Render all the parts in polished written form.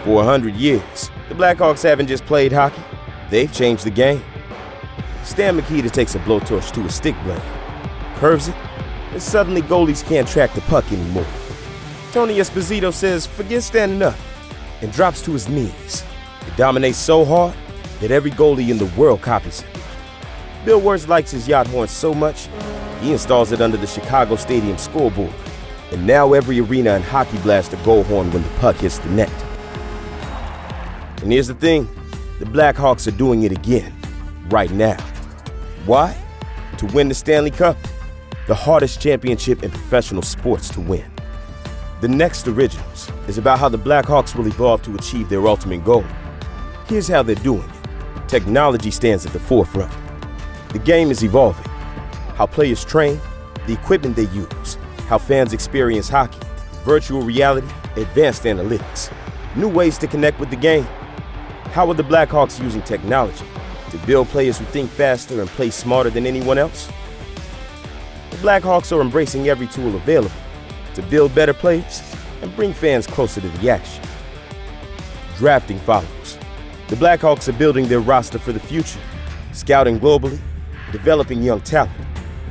For 100 years, the Blackhawks haven't just played hockey, they've changed the game. Stan Mikita takes a blowtorch to a stick blade, curves it, and suddenly goalies can't track the puck anymore. Tony Esposito says, forget standing up, and drops to his knees. It dominates so hard that every goalie in the world copies it. Bill Wirtz likes his yacht horn so much, he installs it under the Chicago Stadium scoreboard. And now every arena in hockey blasts a goal horn when the puck hits the net. And here's the thing, the Blackhawks are doing it again, right now. Why? To win the Stanley Cup, the hardest championship in professional sports to win. The next Originals is about how the Blackhawks will evolve to achieve their ultimate goal. Here's how they're doing it. Technology stands at the forefront. The game is evolving. How players train, the equipment they use, how fans experience hockey, virtual reality, advanced analytics, new ways to connect with the game. How are the Blackhawks using technology to build players who think faster and play smarter than anyone else? The Blackhawks are embracing every tool available to build better players and bring fans closer to the action. Drafting follows. The Blackhawks are building their roster for the future, scouting globally, developing young talent,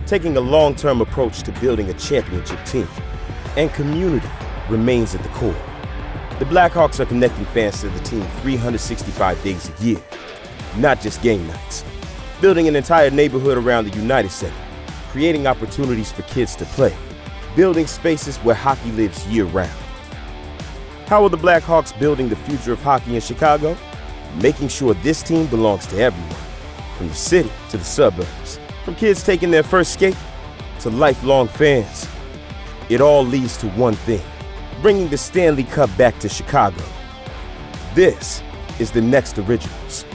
taking a long-term approach to building a championship team. And community remains at the core. The Blackhawks are connecting fans to the team 365 days a year, not just game nights. Building an entire neighborhood around the United Center, creating opportunities for kids to play, building spaces where hockey lives year-round. How are the Blackhawks building the future of hockey in Chicago? Making sure this team belongs to everyone, from the city to the suburbs, from kids taking their first skate to lifelong fans. It all leads to one thing, bringing the Stanley Cup back to Chicago. This is the next Originals.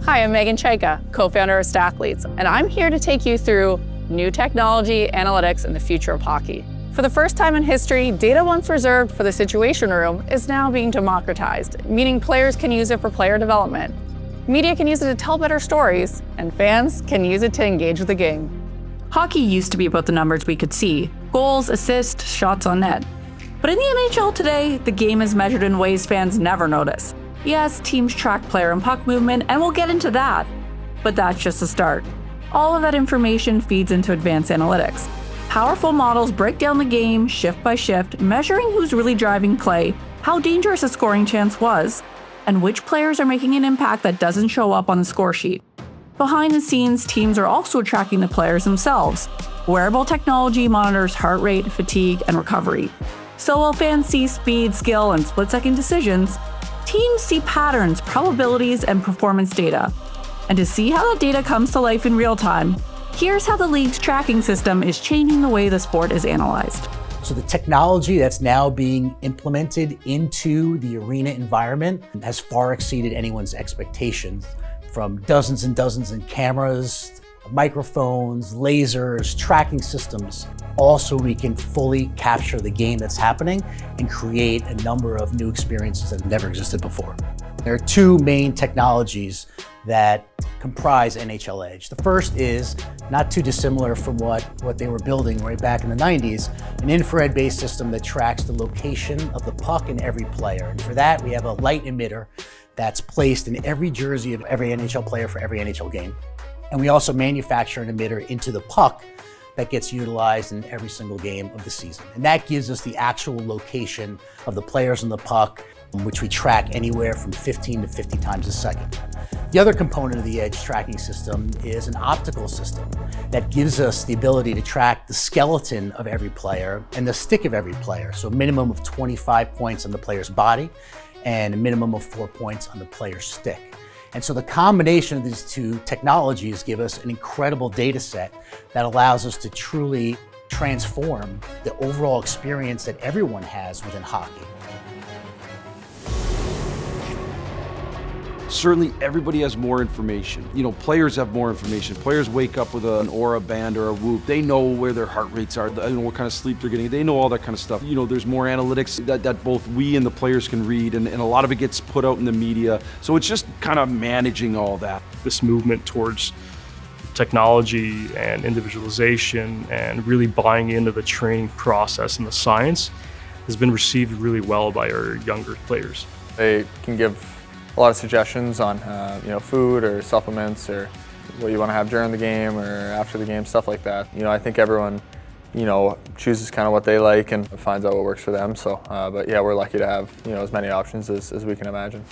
Hi, I'm Megan Chaika, co-founder of Stackleads, and I'm here to take you through new technology, analytics, and the future of hockey. For the first time in history, data once reserved for the Situation Room is now being democratized, meaning players can use it for player development. Media can use it to tell better stories, and fans can use it to engage with the game. Hockey used to be about the numbers we could see, goals, assists, shots on net. But in the NHL today, the game is measured in ways fans never notice. Yes, teams track player and puck movement, and we'll get into that. But that's just the start. All of that information feeds into advanced analytics. Powerful models break down the game shift by shift, measuring who's really driving play, how dangerous a scoring chance was, and which players are making an impact that doesn't show up on the score sheet. Behind the scenes, teams are also tracking the players themselves. Wearable technology monitors heart rate, fatigue, and recovery. So while fans see speed, skill, and split-second decisions, teams see patterns, probabilities, and performance data. And to see how that data comes to life in real time, here's how the league's tracking system is changing the way the sport is analyzed. So the technology that's now being implemented into the arena environment has far exceeded anyone's expectations. From dozens and dozens of cameras, microphones, lasers, tracking systems, all so we can fully capture the game that's happening and create a number of new experiences that have never existed before. There are two main technologies that comprise NHL Edge. The first is not too dissimilar from what they were building right back in the 90s, an infrared-based system that tracks the location of the puck in every player. And for that, we have a light emitter that's placed in every jersey of every NHL player for every NHL game. And we also manufacture an emitter into the puck that gets utilized in every single game of the season. And that gives us the actual location of the players on the puck. which we track anywhere from 15 to 50 times a second. The other component of the Edge tracking system is an optical system that gives us the ability to track the skeleton of every player and the stick of every player. So a minimum of 25 points on the player's body and a minimum of 4 points on the player's stick. And so the combination of these two technologies give us an incredible data set that allows us to truly transform the overall experience that everyone has within hockey. Certainly everybody has more information. Players have more information. Players wake up with an Aura band or a Whoop. They know where their heart rates are, they know what kind of sleep they're getting. They know all that kind of stuff. There's more analytics that both we and the players can read, and a lot of it gets put out in the media. So it's just kind of managing all that. This movement towards technology and individualization and really buying into the training process and the science has been received really well by our younger players. They can give a lot of suggestions on food or supplements or what you want to have during the game or after the game, stuff like that. I think everyone chooses kind of what they like and finds out what works for them. So but yeah, we're lucky to have as many options as we can imagine.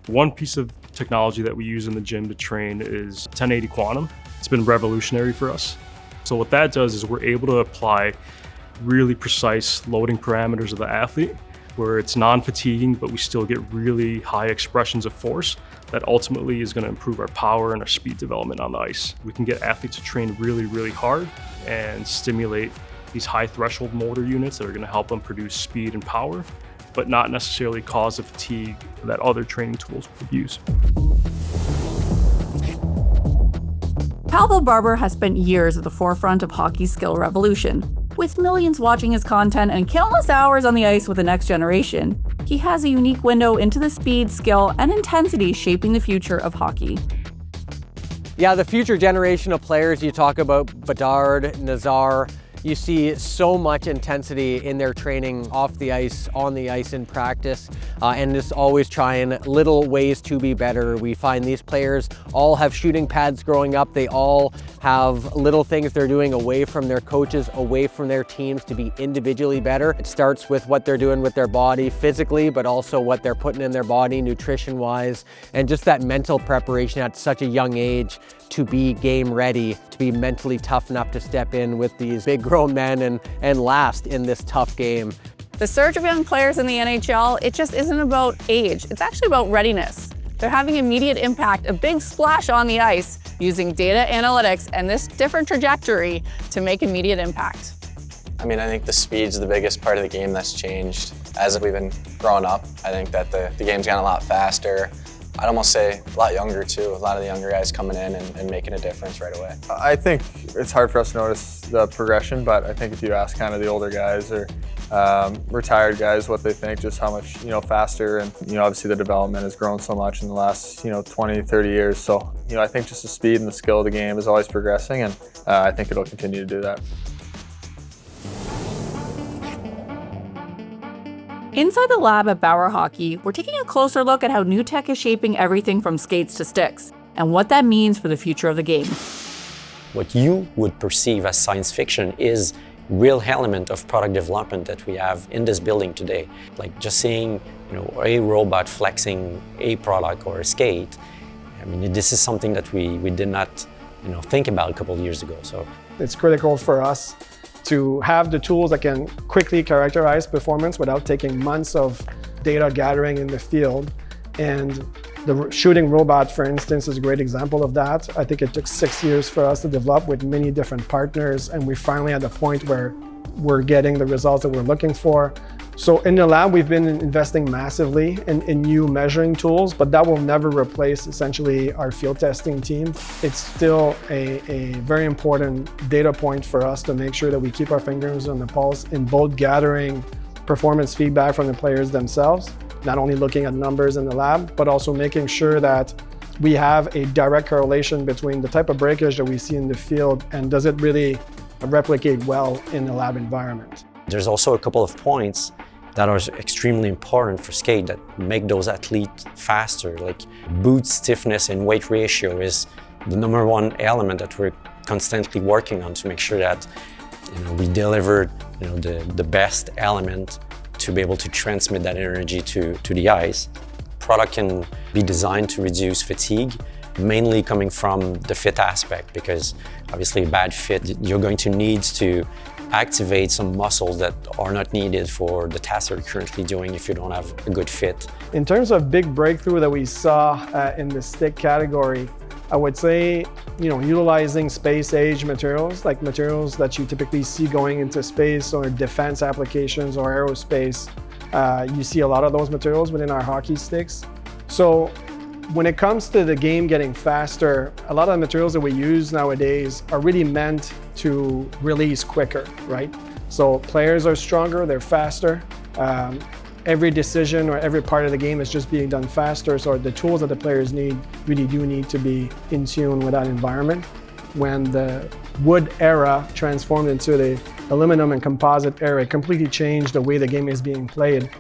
One piece of technology that we use in the gym to train is 1080 Quantum. It's been revolutionary for us. So what that does is we're able to apply really precise loading parameters of the athlete, where it's non-fatiguing, but we still get really high expressions of force that ultimately is going to improve our power and our speed development on the ice. We can get athletes to train really, really hard and stimulate these high threshold motor units that are going to help them produce speed and power, but not necessarily cause the fatigue that other training tools would use. Pavel Barber has spent years at the forefront of hockey's skill revolution. With millions watching his content and countless hours on the ice with the next generation, he has a unique window into the speed, skill, and intensity shaping the future of hockey. Yeah, the future generation of players, you talk about Bedard, Nazar, you see so much intensity in their training off the ice, on the ice in practice, and just always trying little ways to be better. We find these players all have shooting pads growing up. They all have little things they're doing away from their coaches, away from their teams to be individually better. It starts with what they're doing with their body physically, but also what they're putting in their body nutrition-wise, and just that mental preparation at such a young age to be game ready, to be mentally tough enough to step in with these big grown men and last in this tough game. The surge of young players in the NHL, it just isn't about age. It's actually about readiness. They're having immediate impact, a big splash on the ice, using data analytics and this different trajectory to make immediate impact. I think the speed's the biggest part of the game that's changed. As we've been growing up, I think that the game's gotten a lot faster. I'd almost say a lot younger too. A lot of the younger guys coming in and making a difference right away. I think it's hard for us to notice the progression, but I think if you ask kind of the older guys or retired guys what they think, just how much faster, and obviously the development has grown so much in the last 20, 30 years. So I think just the speed and the skill of the game is always progressing, and I think it'll continue to do that. Inside the lab at Bauer Hockey, we're taking a closer look at how new tech is shaping everything from skates to sticks, and what that means for the future of the game. What you would perceive as science fiction is real element of product development that we have in this building today. Like just seeing a robot flexing a product or a skate. This is something that we did not think about a couple of years ago. So it's critical for us to have the tools that can quickly characterize performance without taking months of data gathering in the field. And the shooting robot, for instance, is a great example of that. I think it took 6 years for us to develop with many different partners, and we finally at the point where we're getting the results that we're looking for. So in the lab, we've been investing massively in new measuring tools, but that will never replace essentially our field testing team. It's still a very important data point for us to make sure that we keep our fingers on the pulse in both gathering performance feedback from the players themselves, not only looking at numbers in the lab, but also making sure that we have a direct correlation between the type of breakage that we see in the field and does it really replicate well in the lab environment. there's also a couple of points that are extremely important for skate that make those athletes faster. Like boot stiffness and weight ratio is the #1 element that we're constantly working on to make sure that we deliver the best element to be able to transmit that energy to the ice. Product can be designed to reduce fatigue, mainly coming from the fit aspect, because obviously a bad fit, you're going to need to activate some muscles that are not needed for the tasks you're currently doing if you don't have a good fit. In terms of big breakthrough that we saw in the stick category, I would say, utilizing space-age materials, like materials that you typically see going into space or defense applications or aerospace. You see a lot of those materials within our hockey sticks. So when it comes to the game getting faster, a lot of the materials that we use nowadays are really meant to release quicker, right? So players are stronger, they're faster. Every decision or every part of the game is just being done faster. So the tools that the players need really do need to be in tune with that environment. When the wood era transformed into the aluminum and composite era, it completely changed the way the game is being played.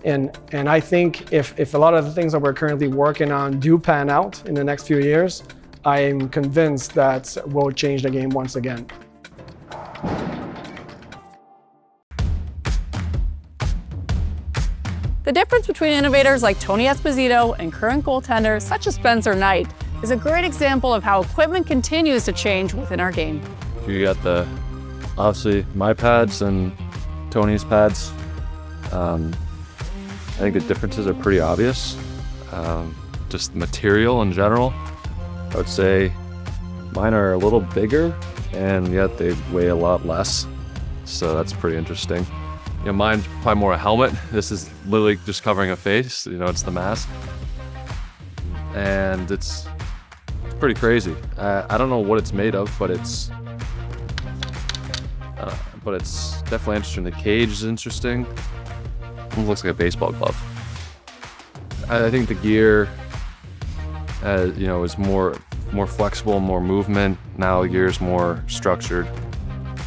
And I think if a lot of the things that we're currently working on do pan out in the next few years, I am convinced that we'll change the game once again. The difference between innovators like Tony Esposito and current goaltenders such as Spencer Knight is a great example of how equipment continues to change within our game. You got obviously my pads and Tony's pads. I think the differences are pretty obvious. Just the material in general. I would say mine are a little bigger and yet they weigh a lot less. So that's pretty interesting. Mine's probably more a helmet. This is literally just covering a face. It's the mask. And it's pretty crazy. I don't know what it's made of, but it's definitely interesting. The cage is interesting. It looks like a baseball glove. I think the gear, is more flexible, more movement. Now the gear is more structured.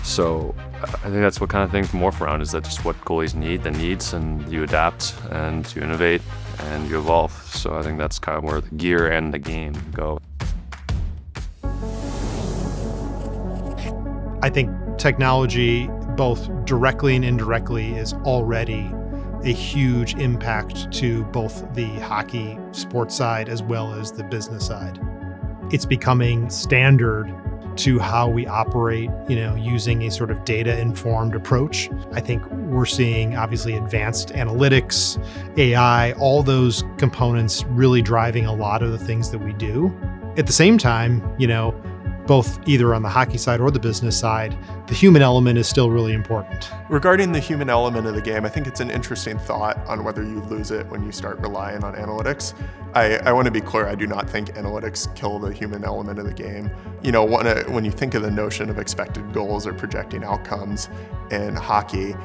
So I think that's what kind of thing to morph around, is that just what goalies need, the needs, and you adapt and you innovate and you evolve. So I think that's kind of where the gear and the game go. I think technology, both directly and indirectly, is already a huge impact to both the hockey sports side as well as the business side. It's becoming standard to how we operate, using a sort of data-informed approach. I think we're seeing obviously advanced analytics, AI, all those components really driving a lot of the things that we do. At the same time, both either on the hockey side or the business side, the human element is still really important. Regarding the human element of the game, I think it's an interesting thought on whether you lose it when you start relying on analytics. I want to be clear, I do not think analytics kill the human element of the game. When you think of the notion of expected goals or projecting outcomes in hockey,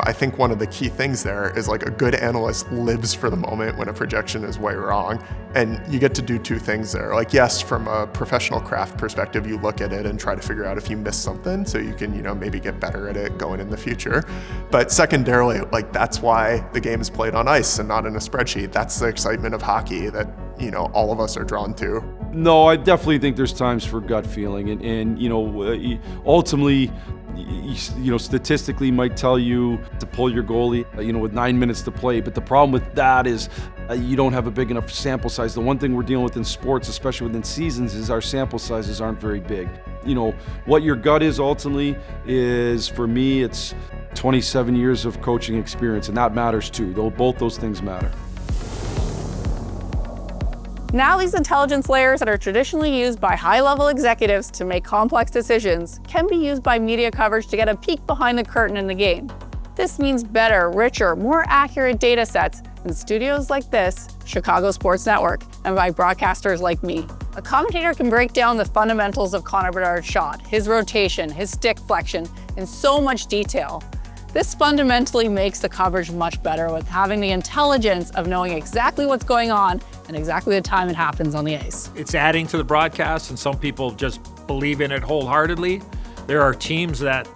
I think one of the key things there is like a good analyst lives for the moment when a projection is way wrong. And you get to do two things there. Like, yes, from a professional craft perspective, you look at it and try to figure out if you missed something so you can, maybe get better at it going in the future. But secondarily, that's why the game is played on ice and not in a spreadsheet. That's the excitement of hockey that, all of us are drawn to. No, I definitely think there's times for gut feeling, and ultimately, statistically might tell you to pull your goalie, with 9 minutes to play. But the problem with that is you don't have a big enough sample size. The one thing we're dealing with in sports, especially within seasons, is our sample sizes aren't very big. What your gut is ultimately is, for me, it's 27 years of coaching experience, and that matters too. Both those things matter. Now these intelligence layers that are traditionally used by high-level executives to make complex decisions can be used by media coverage to get a peek behind the curtain in the game. This means better, richer, more accurate data sets in studios like this, Chicago Sports Network, and by broadcasters like me. A commentator can break down the fundamentals of Connor Bedard's shot, his rotation, his stick flexion, in so much detail. This fundamentally makes the coverage much better with having the intelligence of knowing exactly what's going on and exactly the time it happens on the ice. It's adding to the broadcast, and some people just believe in it wholeheartedly. There are teams that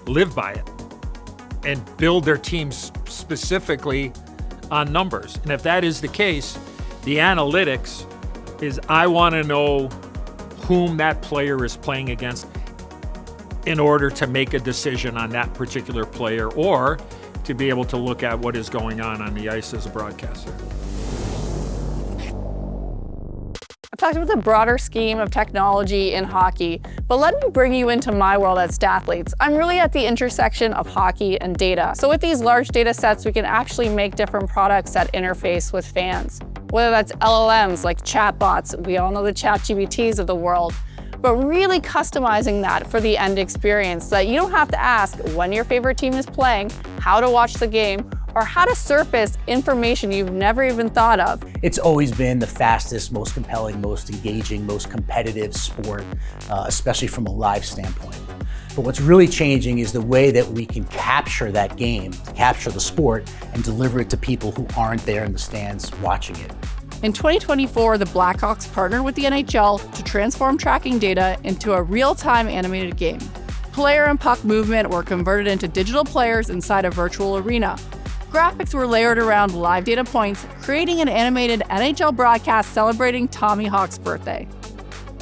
live by it and build their teams specifically on numbers. And if that is the case, the analytics is, I want to know whom that player is playing against in order to make a decision on that particular player, or to be able to look at what is going on the ice as a broadcaster. I've talked about the broader scheme of technology in hockey, but let me bring you into my world as Stathletes. I'm really at the intersection of hockey and data. So with these large data sets, we can actually make different products that interface with fans. Whether that's LLMs like chatbots, we all know the ChatGPTs of the world, but really customizing that for the end experience so that you don't have to ask when your favorite team is playing, how to watch the game, or how to surface information you've never even thought of. It's always been the fastest, most compelling, most engaging, most competitive sport, especially from a live standpoint. But what's really changing is the way that we can capture that game, capture the sport, and deliver it to people who aren't there in the stands watching it. In 2024, the Blackhawks partnered with the NHL to transform tracking data into a real-time animated game. Player and puck movement were converted into digital players inside a virtual arena. Graphics were layered around live data points, creating an animated NHL broadcast celebrating Tommy Hawk's birthday.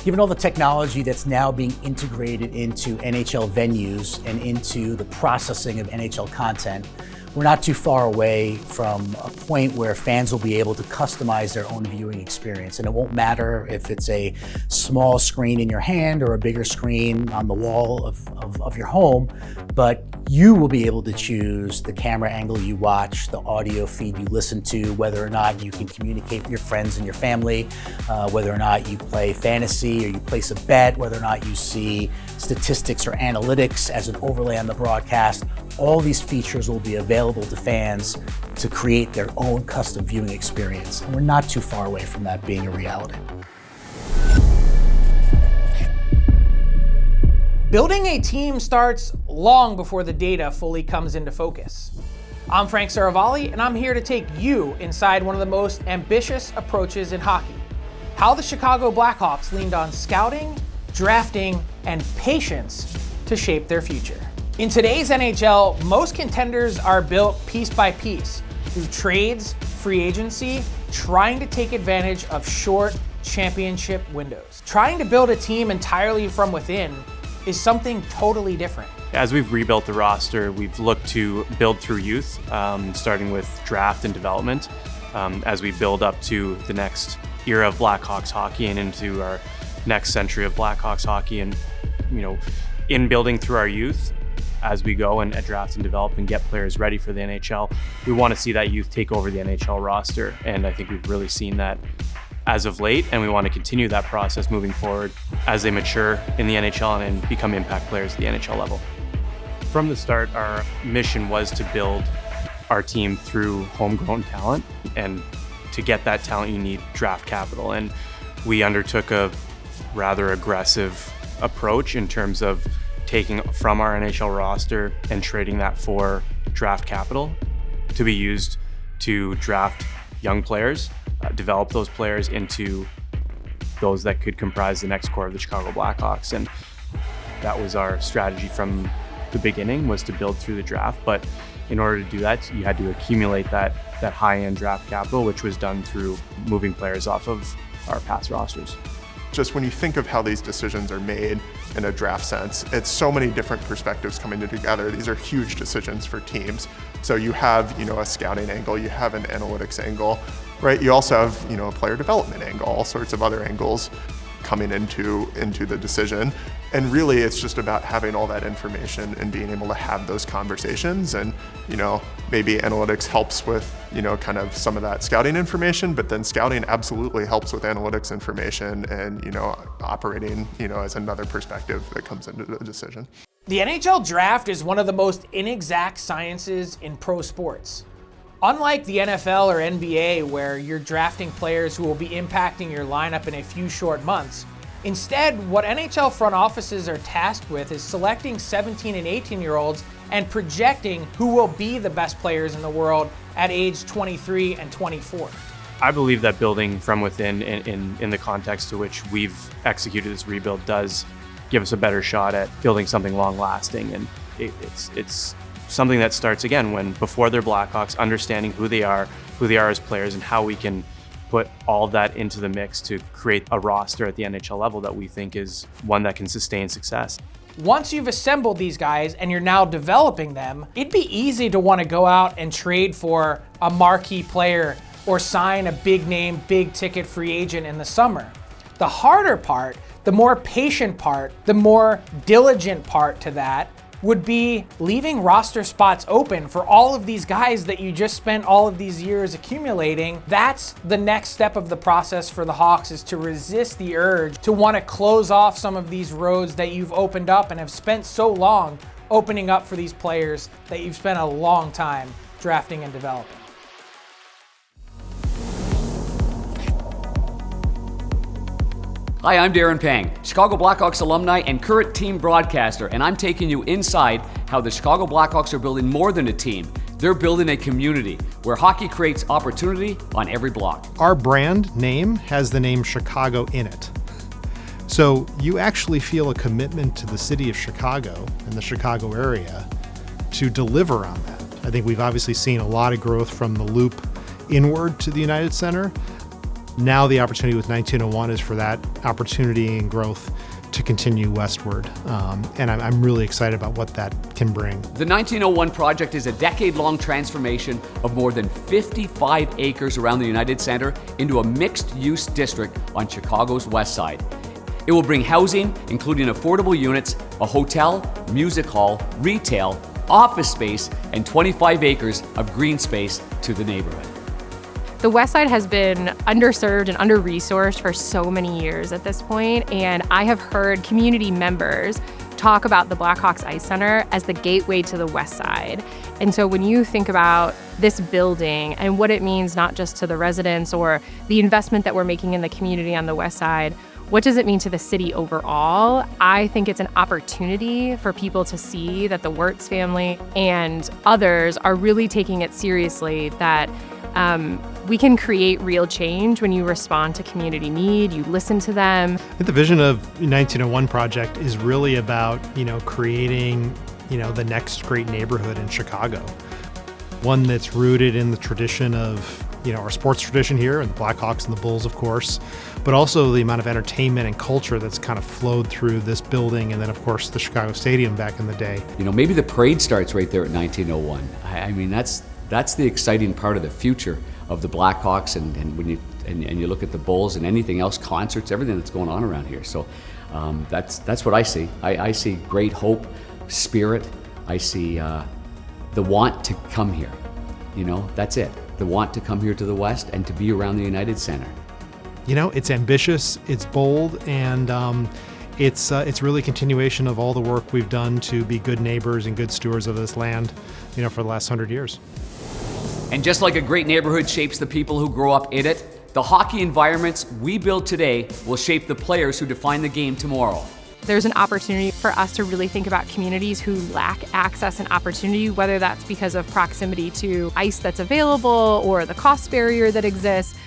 Given all the technology that's now being integrated into NHL venues and into the processing of NHL content, we're not too far away from a point where fans will be able to customize their own viewing experience. And it won't matter if it's a small screen in your hand or a bigger screen on the wall of your home, but you will be able to choose the camera angle you watch, the audio feed you listen to, whether or not you can communicate with your friends and your family, whether or not you play fantasy or you place a bet, whether or not you see statistics or analytics as an overlay on the broadcast. All these features will be available to fans to create their own custom viewing experience. And we're not too far away from that being a reality. Building a team starts long before the data fully comes into focus. I'm Frank Saravalli, and I'm here to take you inside one of the most ambitious approaches in hockey. How the Chicago Blackhawks leaned on scouting, drafting, and patience to shape their future. In today's NHL, most contenders are built piece by piece through trades, free agency, trying to take advantage of short championship windows. Trying to build a team entirely from within is something totally different. As we've rebuilt the roster, we've looked to build through youth, starting with draft and development, as we build up to the next era of Blackhawks hockey and into our next century of Blackhawks hockey. And, in building through our youth, as we go and draft and develop and get players ready for the NHL, we want to see that youth take over the NHL roster. And I think we've really seen that as of late, and we want to continue that process moving forward as they mature in the NHL and become impact players at the NHL level. From the start, our mission was to build our team through homegrown talent, and to get that talent, you need draft capital. And we undertook a rather aggressive approach in terms of taking from our NHL roster and trading that for draft capital to be used to draft young players, develop those players into those that could comprise the next core of the Chicago Blackhawks. And that was our strategy from the beginning, was to build through the draft. But in order to do that, you had to accumulate that high-end draft capital, which was done through moving players off of our past rosters. Just when you think of how these decisions are made in a draft sense, it's so many different perspectives coming together. These are huge decisions for teams. So you have, a scouting angle, you have an analytics angle, right? You also have, a player development angle, all sorts of other angles coming into the decision. And really, it's just about having all that information and being able to have those conversations. And, maybe analytics helps with, kind of some of that scouting information, but then scouting absolutely helps with analytics information and, operating, as another perspective that comes into the decision. The NHL draft is one of the most inexact sciences in pro sports. Unlike the NFL or NBA, where you're drafting players who will be impacting your lineup in a few short months, instead, what NHL front offices are tasked with is selecting 17 and 18-year-olds and projecting who will be the best players in the world at age 23 and 24. I believe that building from within in the context to which we've executed this rebuild does give us a better shot at building something long-lasting. And it's something that starts, again, before they're Blackhawks, understanding who they are as players, and how we can put all of that into the mix to create a roster at the NHL level that we think is one that can sustain success. once you've assembled these guys and you're now developing them, it'd be easy to want to go out and trade for a marquee player or sign a big name, big ticket free agent in the summer. The harder part, the more patient part, the more diligent part to that would be leaving roster spots open for all of these guys that you just spent all of these years accumulating. That's the next step of the process for the Hawks, is to resist the urge to want to close off some of these roads that you've opened up and have spent so long opening up for these players that you've spent a long time drafting and developing. Hi, I'm Darren Pang, Chicago Blackhawks alumni and current team broadcaster, and I'm taking you inside how the Chicago Blackhawks are building more than a team. They're building a community where hockey creates opportunity on every block. Our brand name has the name Chicago in it. So you actually feel a commitment to the city of Chicago and the Chicago area to deliver on that. I think we've obviously seen a lot of growth from the loop inward to the United Center. Now the opportunity with 1901 is for that opportunity and growth to continue westward. And I'm really excited about what that can bring. The 1901 project is a decade-long transformation of more than 55 acres around the United Center into a mixed-use district on Chicago's west side. It will bring housing, including affordable units, a hotel, music hall, retail, office space, and 25 acres of green space to the neighborhood. The West Side has been underserved and under-resourced for so many years at this point, and I have heard community members talk about the Blackhawks Ice Center as the gateway to the West Side. And so when you think about this building and what it means not just to the residents or the investment that we're making in the community on the West Side, what does it mean to the city overall? I think it's an opportunity for people to see that the Wirtz family and others are really taking it seriously, that we can create real change when you respond to community need, you listen to them. I think the vision of 1901 project is really about, creating, the next great neighborhood in Chicago. One that's rooted in the tradition of, our sports tradition here, and the Blackhawks and the Bulls, of course, but also the amount of entertainment and culture that's kind of flowed through this building, and then, of course, the Chicago Stadium back in the day. Maybe the parade starts right there at 1901. I mean, that's the exciting part of the future of the Blackhawks, and when you look at the Bulls and anything else, concerts, everything that's going on around here. So that's what I see. I see great hope, spirit. I see the want to come here. That's it. The want to come here to the West and to be around the United Center. It's ambitious, it's bold, and it's really a continuation of all the work we've done to be good neighbors and good stewards of this land, for the last 100 years. And just like a great neighborhood shapes the people who grow up in it, the hockey environments we build today will shape the players who define the game tomorrow. There's an opportunity for us to really think about communities who lack access and opportunity, whether that's because of proximity to ice that's available or the cost barrier that exists,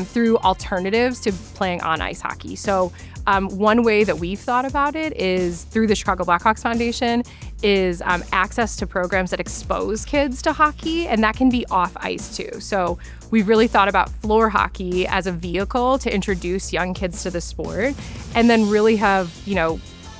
through alternatives to playing on ice hockey. So one way that we've thought about it is through the Chicago Blackhawks Foundation is access to programs that expose kids to hockey, and that can be off ice too. So we've really thought about floor hockey as a vehicle to introduce young kids to the sport, and then really have,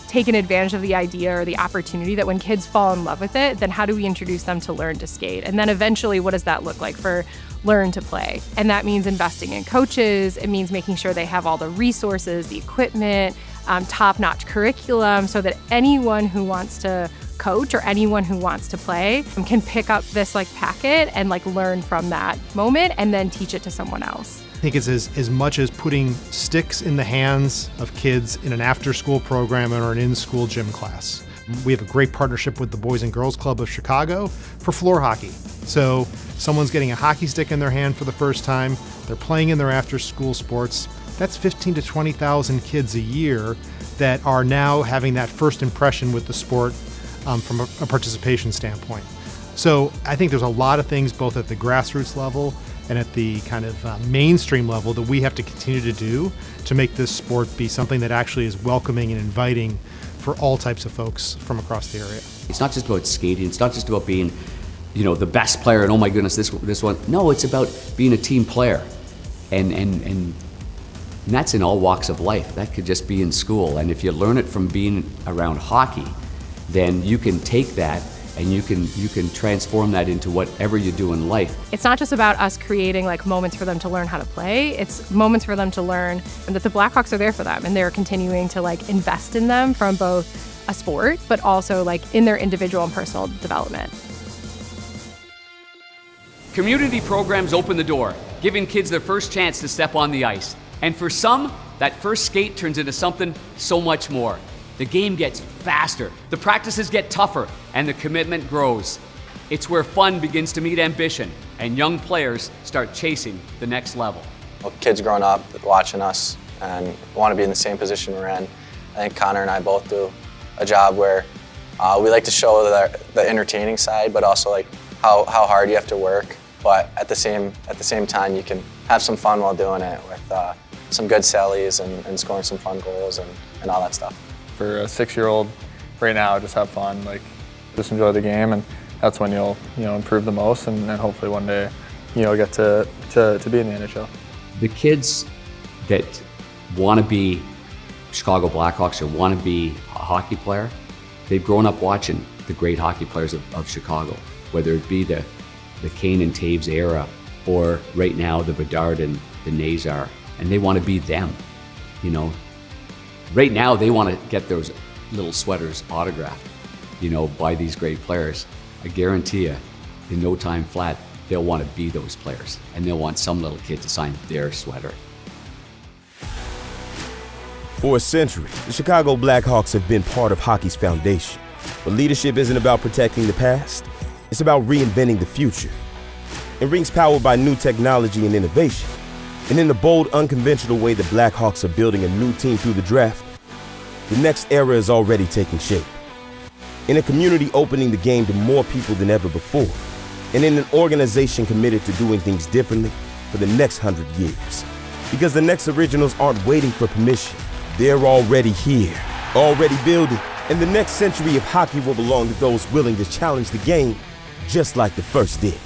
taken advantage of the idea or the opportunity that when kids fall in love with it, then how do we introduce them to learn to skate? And then eventually, what does that look like for learn to play? And that means investing in coaches. It means making sure they have all the resources, the equipment, top-notch curriculum, so that anyone who wants to coach or anyone who wants to play can pick up this packet and learn from that moment and then teach it to someone else. I think it's as much as putting sticks in the hands of kids in an after-school program or an in-school gym class. We have a great partnership with the Boys and Girls Club of Chicago for floor hockey. So someone's getting a hockey stick in their hand for the first time, they're playing in their after-school sports. That's 15 to 20,000 kids a year that are now having that first impression with the sport from a participation standpoint. So I think there's a lot of things both at the grassroots level and at the kind of mainstream level that we have to continue to do to make this sport be something that actually is welcoming and inviting for all types of folks from across the area. It's not just about skating. It's not just about being, the best player and oh my goodness, this one. No, it's about being a team player and And that's in all walks of life. That could just be in school. And if you learn it from being around hockey, then you can take that and you can transform that into whatever you do in life. It's not just about us creating like moments for them to learn how to play. It's moments for them to learn and that the Blackhawks are there for them and they're continuing to like invest in them from both a sport, but also like in their individual and personal development. Community programs open the door, giving kids their first chance to step on the ice. And for some, that first skate turns into something so much more. The game gets faster, the practices get tougher, and the commitment grows. It's where fun begins to meet ambition, and young players start chasing the next level. Well, kids growing up, watching us, and want to be in the same position we're in. I think Connor and I both do a job where we like to show the entertaining side, but also like how hard you have to work. But at the same time, you can have some fun while doing it with some good sellies and scoring some fun goals and all that stuff. For a 6-year-old right now, just have fun, like just enjoy the game, and that's when you'll improve the most, and hopefully one day get to be in the NHL. The kids that want to be Chicago Blackhawks or want to be a hockey player, they've grown up watching the great hockey players of Chicago, whether it be the Kane and Taves era or right now the Bedard and the Nazar, and they want to be them, Right now, they want to get those little sweaters autographed, by these great players. I guarantee you, in no time flat, they'll want to be those players, and they'll want some little kid to sign their sweater. For a century, the Chicago Blackhawks have been part of hockey's foundation. But leadership isn't about protecting the past, it's about reinventing the future. It rings powered by new technology and innovation. And in the bold, unconventional way the Blackhawks are building a new team through the draft, the next era is already taking shape. In a community opening the game to more people than ever before, and in an organization committed to doing things differently for the next 100 years. Because the next originals aren't waiting for permission. They're already here, already building. And the next century of hockey will belong to those willing to challenge the game, just like the first did.